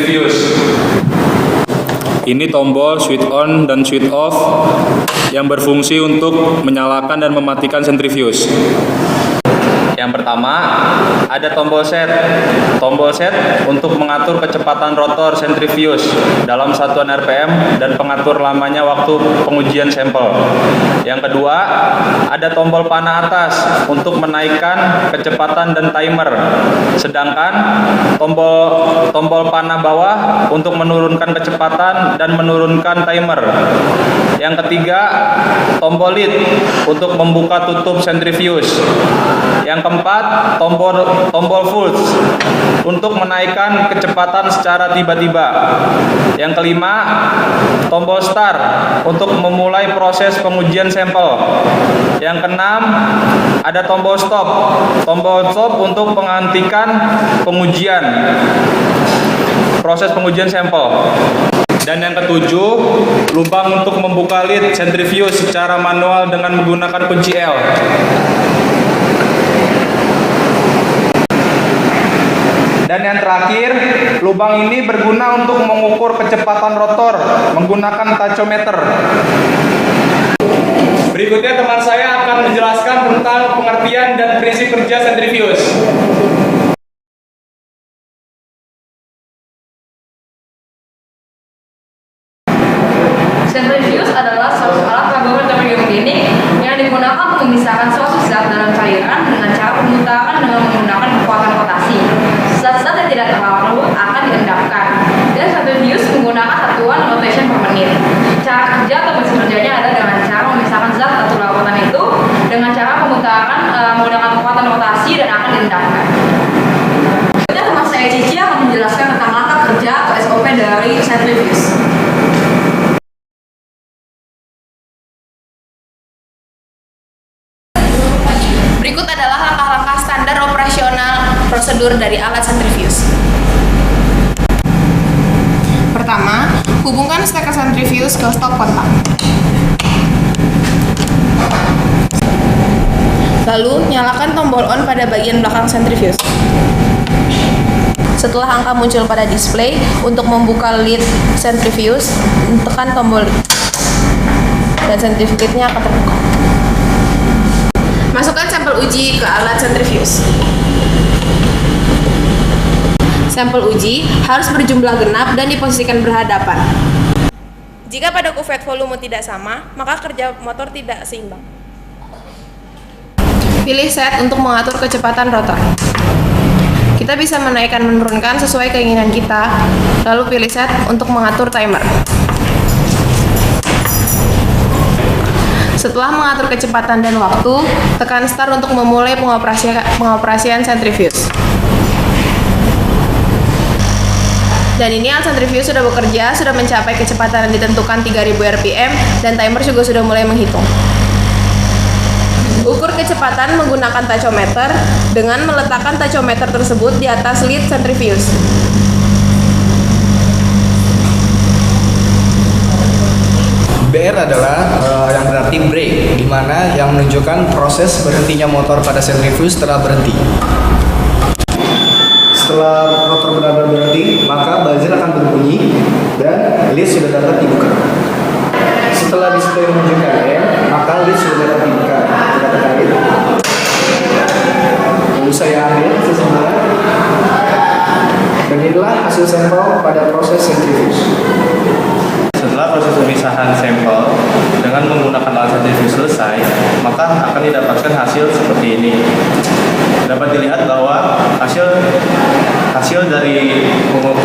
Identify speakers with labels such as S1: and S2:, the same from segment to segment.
S1: centrifuge. Ini tombol switch on dan switch off yang berfungsi untuk menyalakan dan mematikan centrifuge. Yang pertama, ada tombol set. Tombol set untuk mengatur kecepatan rotor centrifuge dalam satuan RPM dan pengatur lamanya waktu pengujian sampel. Yang kedua, ada tombol panah atas untuk menaikkan kecepatan dan timer. Sedangkan tombol panah bawah untuk menurunkan kecepatan dan menurunkan timer. Yang ketiga, tombol lead untuk membuka tutup centrifuge. Yang keempat, tombol pulse untuk menaikkan kecepatan secara tiba-tiba. Yang kelima, tombol start untuk memulai proses pengujian sampel. Yang keenam, ada tombol stop. Tombol stop untuk menghentikan pengujian, proses pengujian sampel. Dan yang ketujuh, lubang untuk membuka lid centrifuge secara manual dengan menggunakan kunci L. Dan yang terakhir, lubang ini berguna untuk mengukur kecepatan rotor menggunakan tachometer. Berikutnya teman saya akan menjelaskan tentang pengertian dan prinsip kerja centrifuge.
S2: Centrifuge adalah suatu alat laboratorium klinik yang digunakan untuk memisahkan suatu zat dalam cairan dengan cara pemutaran dengan menggunakan kekuatan rotasi. Zat-zat yang tidak terlalu akan diendapkan. Dan centrifuge menggunakan satuan rotation per menit. Cara kerja atau prinsip kerjanya adalah dengan cara memisahkan zat atau larutan itu dengan cara pemutaran menggunakan kekuatan rotasi dan akan diendapkan. Kemudian teman saya Cici akan menjelaskan tentang langkah kerja atau SOP dari centrifuge. Berikut adalah langkah-langkah standar operasional prosedur dari alat centrifuge. Pertama, hubungkan steker centrifuge ke stop kontak. Lalu, nyalakan tombol on pada bagian belakang centrifuge. Setelah angka muncul pada display, untuk membuka lid centrifuge, tekan tombol dan centrifuge-nya akan terbuka. Masukkan sampel uji ke alat centrifuge. Sampel uji harus berjumlah genap dan diposisikan berhadapan. Jika pada kuvert volume tidak sama, maka kerja motor tidak seimbang. Pilih set untuk mengatur kecepatan rotor. Kita bisa menaikkan menurunkan sesuai keinginan kita, lalu pilih set untuk mengatur timer. Setelah mengatur kecepatan dan waktu, tekan start untuk memulai pengoperasian centrifuge. Dan ini alat centrifuge sudah bekerja, sudah mencapai kecepatan yang ditentukan 3000 rpm dan timer juga sudah mulai menghitung. Ukur kecepatan menggunakan tachometer dengan meletakkan tachometer tersebut di atas lid centrifuge.
S3: BR adalah yang berarti brake, di mana yang menunjukkan proses berhentinya motor pada centrifuge setelah berhenti. Setelah rotor benar-benar berhenti, maka buzzer akan berbunyi dan lid sudah dapat dibuka. Setelah display menunjukkan M, maka lid sudah dapat dibuka. Kita tekan lid. Lalu saya ambil sesembaran. Dan inilah hasil sampel pada proses centrifuge.
S4: Setelah proses pemisahan sampel dengan menggunakan alat centrifuge selesai, maka akan didapatkan hasil seperti ini. Dapat dilihat bahwa hasil dari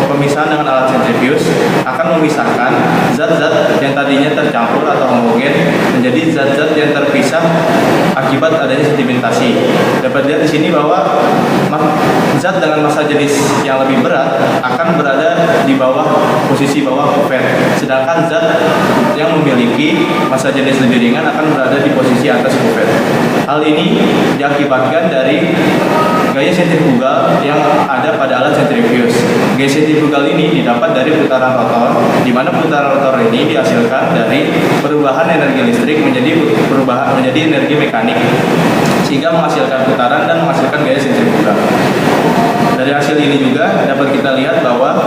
S4: pemisahan dengan alat centrifuge akan memisahkan zat-zat yang tadinya tercampur atau homogen menjadi zat-zat yang terpisah akibat adanya sedimentasi. Dapat dilihat di sini bahwa zat dengan massa jenis yang lebih berat akan berada di bawah posisi bawah kuvert, sedangkan zat yang memiliki massa jenis lebih ringan akan berada di posisi atas kuvert. Hal ini diakibatkan dari gaya sentrifugal yang ada pada alat centrifuge. Gaya sentrifugal ini didapat dari putaran rotor, di mana putaran rotor ini dihasilkan dari perubahan energi listrik menjadi energi mekanik, sehingga menghasilkan putaran dan menghasilkan gaya sentrifugal. Dari hasil ini juga dapat kita lihat bahwa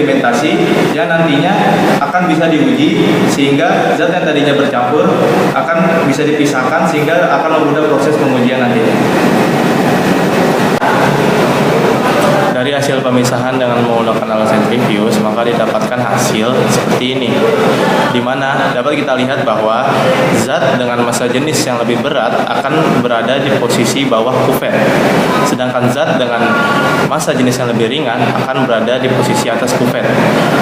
S4: sedimentasi yang nantinya akan bisa diuji sehingga zat yang tadinya bercampur akan bisa dipisahkan sehingga akan memudah proses pengujian nantinya. Dari hasil pemisahan dengan menggunakan alat sentrifuge, maka didapatkan hasil seperti ini, di mana dapat kita lihat bahwa zat dengan massa jenis yang lebih berat akan berada di posisi bawah kuvet, sedangkan zat dengan massa jenis yang lebih ringan akan berada di posisi atas kuvet,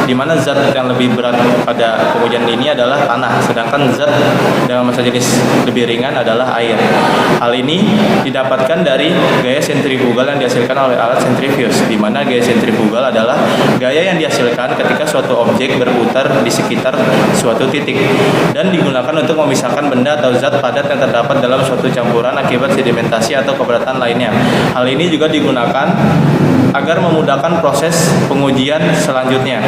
S4: di mana zat yang lebih berat pada pengujian ini adalah tanah, sedangkan zat dengan massa jenis lebih ringan adalah air. Hal ini didapatkan dari gaya sentrifugal yang dihasilkan oleh alat sentrifuge, di mana gaya sentrifugal adalah gaya yang dihasilkan ketika suatu objek berputar di sekitar suatu titik dan digunakan untuk memisahkan benda atau zat padat yang terdapat dalam suatu campuran akibat sedimentasi atau kepadatan lainnya. Hal ini juga digunakan agar memudahkan proses pengujian selanjutnya.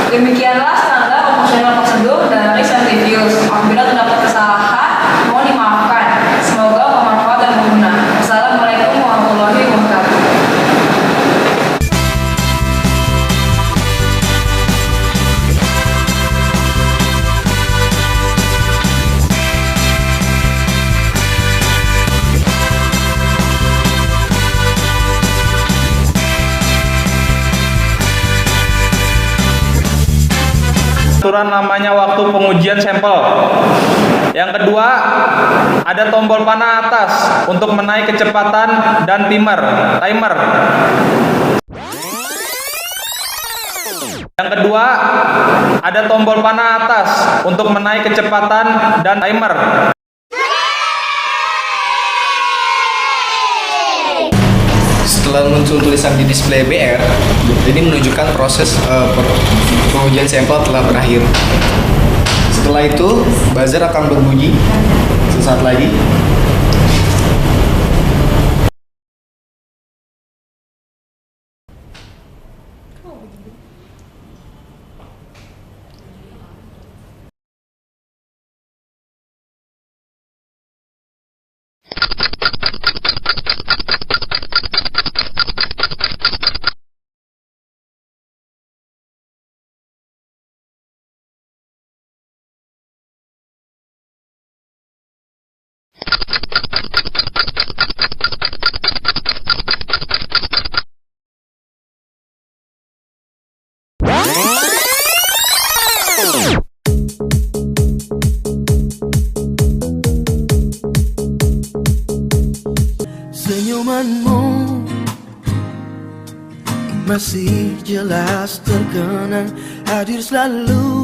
S2: Demikianlah standar operasional prosedur dari sentrifuge. Apabila terdapat kesalahan, mohon dimaafkan. Semoga bermanfaat dan berguna. Assalamualaikum warahmatullahi wabarakatuh.
S1: Aturan namanya waktu pengujian sampel. Yang kedua, ada tombol panah atas untuk menaik kecepatan dan timer. Yang kedua, ada tombol panah atas untuk menaik kecepatan dan timer.
S3: Setelah muncul tulisan di display BR, ini menunjukkan proses pengujian sampel telah berakhir. Setelah itu, buzzer akan berbunyi sesaat lagi.
S5: Senyumanmu masih jelas terkenang, hadir selalu